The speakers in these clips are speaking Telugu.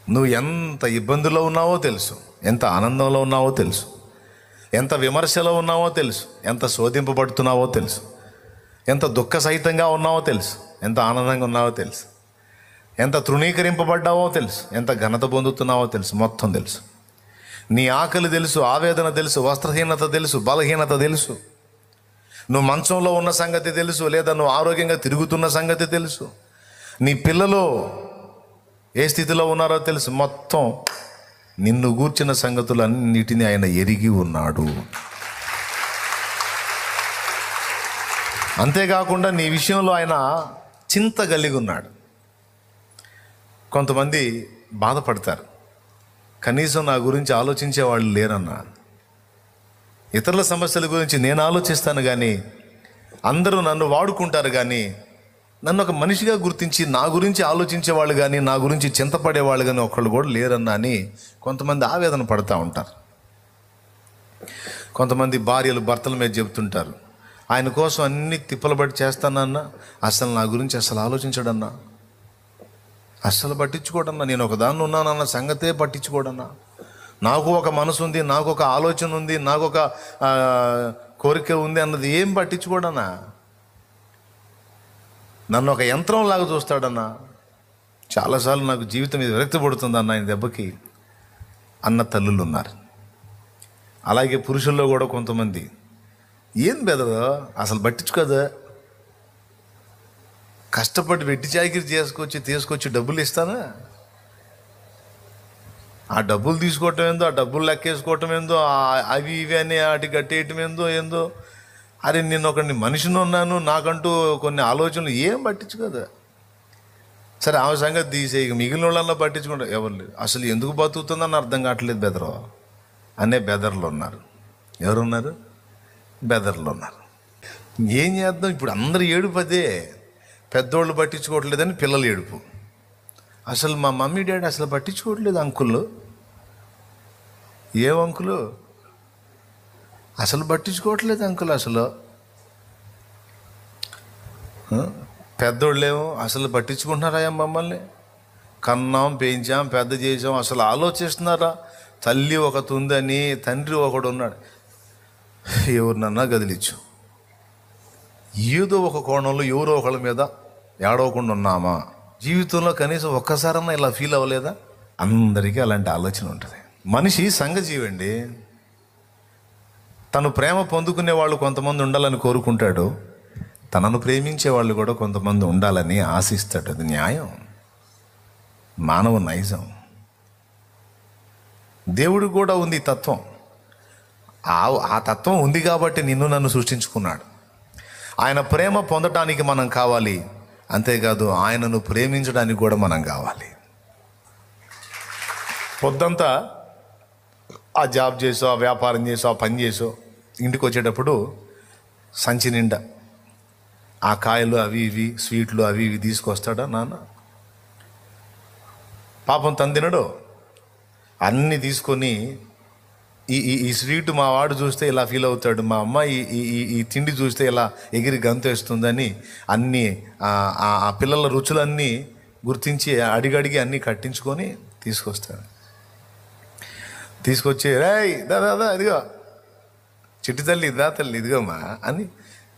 నువ్వు ఎంత ఇబ్బందులో ఉన్నావో తెలుసు, ఎంత ఆనందంలో ఉన్నావో తెలుసు, ఎంత విమర్శలో ఉన్నావో తెలుసు, ఎంత శోధింపబడుతున్నావో తెలుసు, ఎంత దుఃఖ సహితంగా ఉన్నావో తెలుసు, ఎంత ఆనందంగా ఉన్నావో తెలుసు, ఎంత తృణీకరింపబడ్డావో తెలుసు, ఎంత ఘనత పొందుతున్నావో తెలుసు, మొత్తం తెలుసు. నీ ఆకలి తెలుసు, ఆవేదన తెలుసు, వస్త్రహీనత తెలుసు, బలహీనత తెలుసు, నువ్వు మంచంలో ఉన్న సంగతి తెలుసు, లేదా నువ్వు ఆరోగ్యంగా తిరుగుతున్న సంగతి తెలుసు, నీ పిల్లలు ఏ స్థితిలో ఉన్నారో తెలుసు. మొత్తం నిన్ను గూర్చిన సంగతులన్నిటినీ ఆయన ఎరిగి ఉన్నాడు. అంతేకాకుండా నీ విషయంలో ఆయన చింత కలిగి ఉన్నాడు. కొంతమంది బాధపడతారు, కనీసం నా గురించి ఆలోచించే వాళ్ళు లేరన్నా. ఇతరుల సమస్యల గురించి నేను ఆలోచిస్తాను, కానీ అందరూ నన్ను వాడుకుంటారు, కానీ నన్ను ఒక మనిషిగా గుర్తించి నా గురించి ఆలోచించే వాళ్ళు కానీ, నా గురించి చింతపడేవాళ్ళు కానీ ఒకళ్ళు కూడా లేరన్నా అని కొంతమంది ఆవేదన పడుతూ ఉంటారు. కొంతమంది భార్యలు భర్తల మీద చెబుతుంటారు, ఆయన కోసం అన్ని తిప్పలబడి చేస్తానన్నా అసలు నా గురించి అసలు ఆలోచించడన్నా, అస్సలు పట్టించుకోడన్నా, నేను ఒక దాన్ని ఉన్నానన్న సంగతే పట్టించుకోడన్నా, నాకు ఒక మనసు ఉంది, నాకు ఒక ఆలోచన ఉంది, నాకు ఒక కోరిక ఉంది అన్నది ఏం పట్టించుకోడన్నా, నన్ను ఒక యంత్రంలాగా చూస్తాడన్నా. చాలాసార్లు నాకు జీవితం మీద విరక్తి పడుతుందన్న ఆయన దెబ్బకి అన్న తల్లులు ఉన్నారు. అలాగే పురుషుల్లో కూడా కొంతమంది ఏం బెదరు అసలు పట్టించుకోదా, కష్టపడి వెట్టి చాకిరి తీసుకొచ్చి డబ్బులు ఇస్తానా, ఆ డబ్బులు తీసుకోవటం ఏందో, ఆ డబ్బులు లెక్కేసుకోవటం ఏందో, అవి ఇవి అని వాటి కట్టేయటం ఏందో. అరే నేను ఒకడిని మనిషిని ఉన్నాను, నాకంటూ కొన్ని ఆలోచనలు ఏం పట్టించుకోదా. సరే ఆమె సంగతి తీసే, ఇక మిగిలిన వాళ్ళల్లో పట్టించుకుంటా ఎవరు లేరు. అసలు ఎందుకు బతుకుతుందని అర్థం కావట్లేదు బెదరు అనే బెదర్లు ఉన్నారు. ఎవరున్నారు? బెదర్లు ఉన్నారు. ఏం చేద్దాం, ఇప్పుడు అందరు ఏడుపు అదే, పెద్దోళ్ళు పట్టించుకోవట్లేదని పిల్లలు ఏడుపు. అసలు మా మమ్మీ డాడీ అసలు పట్టించుకోవట్లేదు అంకుల్. ఏం అంకులు అసలు పట్టించుకోవట్లేదు అంకుల్. అసలు పెద్దోళ్ళేమో అసలు పట్టించుకుంటున్నారా మమ్మల్ని, కన్నాం, పెంచాం, పెద్ద చేసాం, అసలు ఆలోచిస్తున్నారా? తల్లి ఒకటి ఉందని, తండ్రి ఒకడు ఉన్నాడు, ఎవరినన్నా గదిలిచ్చు. ఏదో ఒక కోణంలో ఎవరో ఒకళ్ళ మీద ఏడవకుండా ఉన్నామా? జీవితంలో కనీసం ఒక్కసారన్నా ఇలా ఫీల్ అవ్వలేదా? అందరికీ అలాంటి ఆలోచన ఉంటుంది. మనిషి సంఘజీవండి. తను ప్రేమ పొందుకునే వాళ్ళు కొంతమంది ఉండాలని కోరుకుంటాడు, తనను ప్రేమించే వాళ్ళు కూడా కొంతమంది ఉండాలని ఆశిస్తాడు. అది న్యాయం, మానవ నైజం. దేవుడు కూడా ఉంది తత్వం. ఆ తత్వం ఉంది కాబట్టి నిన్ను నన్ను సృష్టించుకున్నాడు. ఆయన ప్రేమ పొందటానికి మనం కావాలి, అంతేకాదు ఆయనను ప్రేమించడానికి కూడా మనం కావాలి. పొద్దంతా ఆ జాబ్ చేసో, ఆ వ్యాపారం చేసో, ఆ పని చేసో ఇంటికి వచ్చేటప్పుడు సంచి నిండా ఆ కాయలు అవి ఇవి, స్వీట్లు అవి ఇవి తీసుకొస్తాడా నాన్న? పాపం తను తినడు. అన్నీ తీసుకొని ఈ స్వీట్ మా వాడు చూస్తే ఇలా ఫీల్ అవుతాడు, మా అమ్మ ఈ తిండి చూస్తే ఇలా ఎగిరి గంతేస్తుందని అన్నీ ఆ పిల్లల రుచులన్నీ గుర్తించి అడిగడిగి అన్నీ కట్టించుకొని తీసుకొస్తాడు. తీసుకొచ్చి రేయ్ దాదా ఇదిగో చిట్టి తల్లి, ఇదా తల్లి ఇదిగోమ్మా అని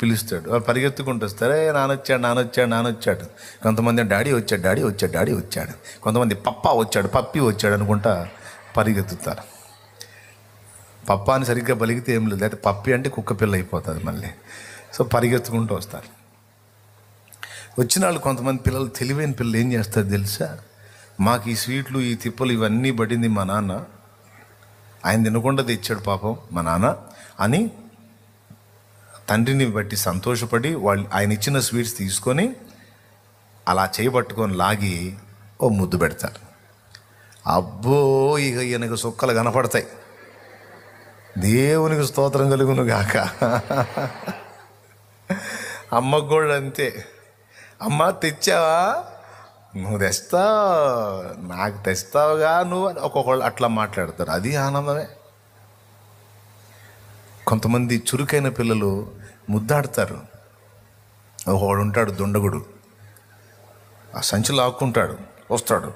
పిలుస్తాడు. వాళ్ళు పరిగెత్తుకుంటూ వస్తారే నానొచ్చాడు. కొంతమంది డాడీ వచ్చాడు, కొంతమంది పప్పి వచ్చాడు అనుకుంటా పరిగెత్తుతారు. పప్ప అని సరిగ్గా పలికితే ఏం లేదు, అయితే పప్పి అంటే కుక్క పిల్ల అయిపోతుంది మళ్ళీ. సో పరిగెత్తుకుంటూ వస్తారు. వచ్చిన వాళ్ళు కొంతమంది పిల్లలు, తెలివైన పిల్లలు ఏం చేస్తారు తెలుసా? మాకు ఈ స్వీట్లు, ఈ తిప్పలు ఇవన్నీ పడింది మా నాన్న, ఆయన తినకుండా తెచ్చాడు పాపం మా నాన్న అని తండ్రిని బట్టి సంతోషపడి వాళ్ళు ఆయన ఇచ్చిన స్వీట్స్ తీసుకొని అలా చేయబట్టుకొని లాగి ఓ ముద్దు పెడతారు. అబ్బో ఇక ఈయనకు సుక్కలు కనపడతాయి. దేవునికి స్తోత్రం కలుగును గాక. అమ్మకు కూడా అంతే. అమ్మ తెచ్చావా, నువ్వు తెస్తావు, నాకు తెస్తావుగా నువ్వు అని ఒక్కొక్కళ్ళు అట్లా మాట్లాడతారు. అది ఆనందమే. కొంతమంది చురుకైన పిల్లలు ముద్దాడతారు. ఒకడు ఉంటాడు దుండగుడు, ఆ సంచులు ఆక్కుంటాడు, వస్తాడు,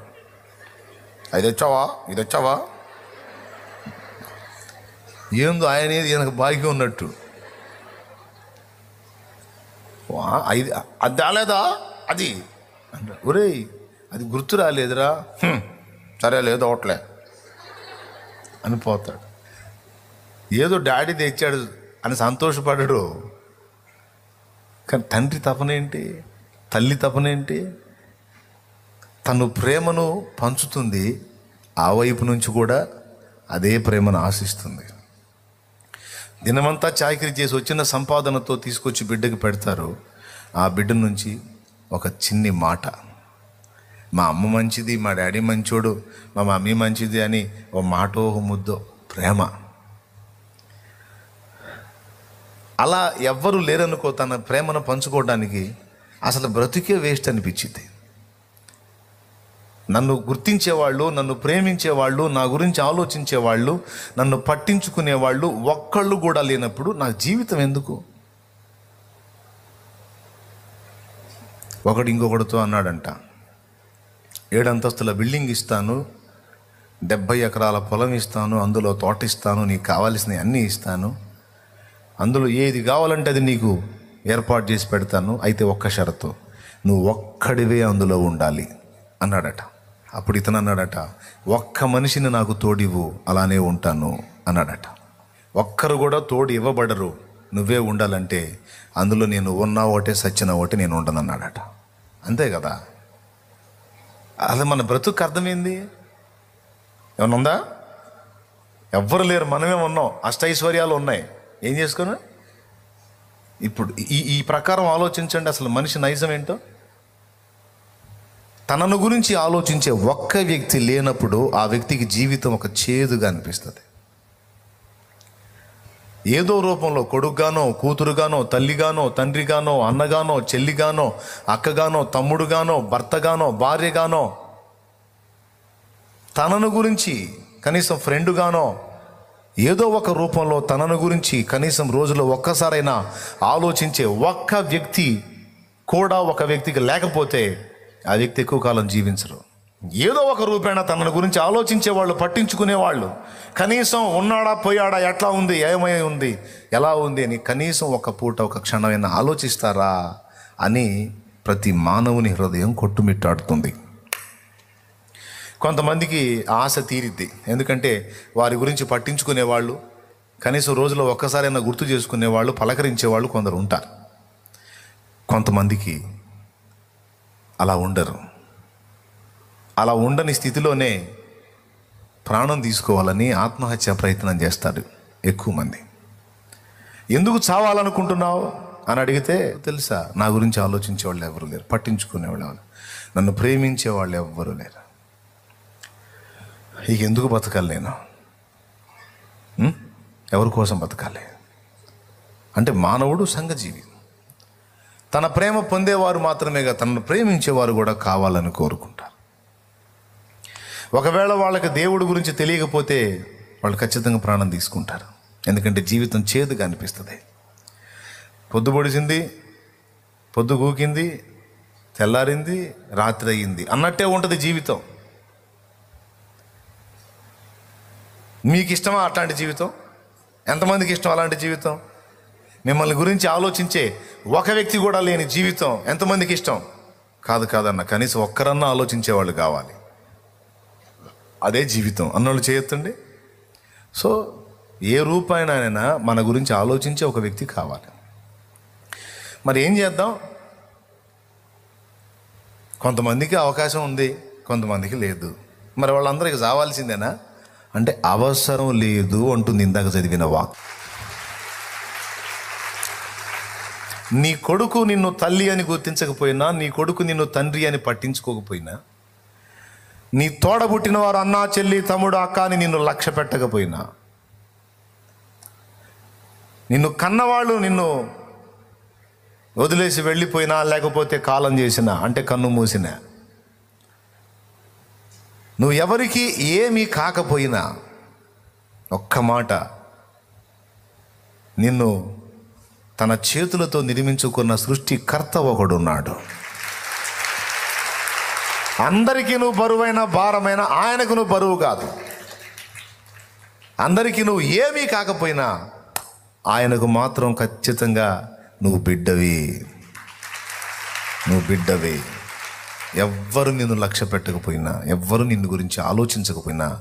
అది వచ్చావా, ఇది వచ్చావా, ఏందో ఆయన ఈయనకు బాగా ఉన్నట్టు. అది అది రాలేదా అది అంటాడు. ఒరేయ్ అది గుర్తు రాలేదురా, సరే లేదు ఒకట్లే అని పోతాడు. ఏదో డాడీ తెచ్చాడు అని సంతోషపడడు. కానీ తండ్రి తపనేంటి, తల్లి తపనేంటి? తను ప్రేమను పంచుతుంది, ఆ వైపు నుంచి కూడా అదే ప్రేమను ఆశిస్తుంది. దినమంతా చాకరీ చేసి వచ్చిన సంపాదనతో తీసుకొచ్చి బిడ్డకి పెడతారు. ఆ బిడ్డ నుంచి ఒక చిన్ని మాట, మా అమ్మ మంచిది, మా డాడీ మంచోడు, మా మమ్మీ మంచిది అని ఓ మాటో ఓ ముద్దో ప్రేమ. అలా ఎవ్వరూ లేరనుకో తన ప్రేమను పంచుకోవడానికి. అసలు బ్రతికే వేస్ట్ అనిపించింది. నన్ను గుర్తించేవాళ్ళు, నన్ను ప్రేమించేవాళ్ళు, నా గురించి ఆలోచించేవాళ్ళు, నన్ను పట్టించుకునేవాళ్ళు ఒక్కళ్ళు కూడా లేనప్పుడు నా జీవితం ఎందుకు? ఒకడు ఇంకొకడితో అన్నాడంట, 7 అంతస్తుల బిల్డింగ్ ఇస్తాను, 70 ఎకరాల పొలం ఇస్తాను, అందులో తోట ఇస్తాను, నీకు కావాల్సినవి అన్నీ ఇస్తాను, అందులో ఏది కావాలంటే అది నీకు ఏర్పాటు చేసి పెడతాను, అయితే ఒక్క షరతు, నువ్వు ఒక్కడివే అందులో ఉండాలి అన్నాడట. అప్పుడు ఇతను అన్నాడట, ఒక్క మనిషిని నాకు తోడివ్వు, అలానే ఉంటాను అన్నాడట. ఒక్కరు కూడా తోడు ఇవ్వబడరు, నువ్వే ఉండాలంటే అందులో నేను ఉన్నా ఒకటే సచ్చినా ఒకటే నేను ఉండను అన్నాడట. అంతే కదా. అది మన బ్రతుకు అర్థమైంది. ఏమన్నా ఉందా? ఎవ్వరు లేరు, మనమే ఉన్నాం, అష్టైశ్వర్యాలు ఉన్నాయి. ఏం చేసుకున్నా ఇప్పుడు ఈ ప్రకారం ఆలోచించండి. అసలు మనిషి నైజం ఏంటో. తనను గురించి ఆలోచించే ఒక్క వ్యక్తి లేనప్పుడు ఆ వ్యక్తికి జీవితం ఒక చేదుగా అనిపిస్తుంది. ఏదో రూపంలో కొడుకుగానో, కూతురుగానో, తల్లిగానో, తండ్రిగానో, అన్నగానో, చెల్లిగానో, అక్కగానో, తమ్ముడుగానో, భర్తగానో, భార్యగానో, తనను గురించి కనీసం ఫ్రెండుగానో ఏదో ఒక రూపంలో తనను గురించి కనీసం రోజులో ఒక్కసారైనా ఆలోచించే ఒక్క వ్యక్తి కూడా ఒక వ్యక్తికి లేకపోతే ఆ వ్యక్తి ఎక్కువ కాలం జీవించరు. ఏదో ఒక రూపేణ తనను గురించి ఆలోచించేవాళ్ళు, పట్టించుకునేవాళ్ళు, కనీసం ఉన్నాడా పోయాడా, ఎట్లా ఉంది, ఏమై ఉంది, ఎలా ఉంది అని కనీసం ఒక పూట ఒక క్షణమైనా ఆలోచిస్తారా అని ప్రతి మానవుని హృదయం కొట్టుమిట్టాడుతుంది. కొంతమందికి ఆశ తీరిద్ది, ఎందుకంటే వారి గురించి పట్టించుకునేవాళ్ళు, కనీసం రోజులో ఒక్కసారైనా గుర్తు చేసుకునేవాళ్ళు, పలకరించేవాళ్ళు కొందరు ఉంటారు. కొంతమందికి అలా ఉండరు. అలా ఉండని స్థితిలోనే ప్రాణం తీసుకోవాలని ఆత్మహత్య ప్రయత్నం చేస్తారు ఎక్కువ మంది. ఎందుకు చావాలనుకుంటున్నావు అని అడిగితే, తెలుసా, నా గురించి ఆలోచించేవాళ్ళు ఎవరు లేరు, పట్టించుకునేవాళ్ళు, నన్ను ప్రేమించేవాళ్ళు ఎవ్వరూ లేరు, ఇక ఎందుకు బతకాలి నేను, ఎవరి కోసం బతకాలి అంటే మానవుడు సంఘజీవి. తన ప్రేమ పొందేవారు మాత్రమేగా తనను ప్రేమించేవారు కూడా కావాలని కోరుకుంటారు. ఒకవేళ వాళ్ళకి దేవుడి గురించి తెలియకపోతే వాళ్ళు ఖచ్చితంగా ప్రాణం తీసుకుంటారు. ఎందుకంటే జీవితం చేదుగా అనిపిస్తుంది. పొద్దు పొడిచింది, పొద్దు గూకింది, తెల్లారింది, రాత్రి అయ్యింది అన్నట్టే ఉంటుంది జీవితం. మీకు ఇష్టమా అట్లాంటి జీవితం? ఎంతమందికి ఇష్టం అలాంటి జీవితం? మిమ్మల్ని గురించి ఆలోచించే ఒక వ్యక్తి కూడా లేని జీవితం ఎంతమందికి ఇష్టం? కాదన్న, కనీసం ఒక్కరన్నా ఆలోచించేవాళ్ళు కావాలి. అదే జీవితం అన్నోళ్ళు చేయొద్దండి. సో ఏ రూపాయినైనా మన గురించి ఆలోచించే ఒక వ్యక్తి కావాలి. మరి ఏం చేద్దాం? కొంతమందికి అవకాశం ఉంది, కొంతమందికి లేదు. మరి వాళ్ళందరికీ చావాల్సిందేనా అంటే అవసరం లేదు అంటుంది ఇందాక చదివిన వాక్. నీ కొడుకు నిన్ను తల్లి అని గుర్తించకపోయినా, నీ కొడుకు నిన్ను తండ్రి అని పట్టించుకోకపోయినా, నీ తోడబుట్టిన వారు అన్నా, చెల్లి, తమ్ముడు, అక్క అని నిన్ను లక్ష్య పెట్టకపోయినా, నిన్ను కన్నవాళ్ళు నిన్ను వదిలేసి వెళ్ళిపోయినా, లేకపోతే కాలం చేసినా అంటే కన్ను మూసినా, నువ్వు ఎవరికి ఏమీ కాకపోయినా, ఒక్క మాట, నిన్ను తన చేతులతో నిర్మించుకున్న సృష్టికర్త ఒకడున్నాడు. అందరికీ నువ్వు బరువైన భారమైన ఆయనకు నువ్వు బరువు కాదు. అందరికీ నువ్వు ఏమీ కాకపోయినా ఆయనకు మాత్రం ఖచ్చితంగా నువ్వు బిడ్డవి. ఎవ్వరు నిన్ను లక్ష్య పెట్టకపోయినా, ఎవ్వరు నిన్ను గురించి ఆలోచించకపోయినా,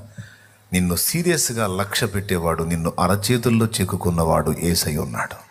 నిన్ను సీరియస్గా లక్ష్య పెట్టేవాడు, నిన్ను అరచేతుల్లో చెక్కుకున్నవాడు యేసయ్య ఉన్నాడు.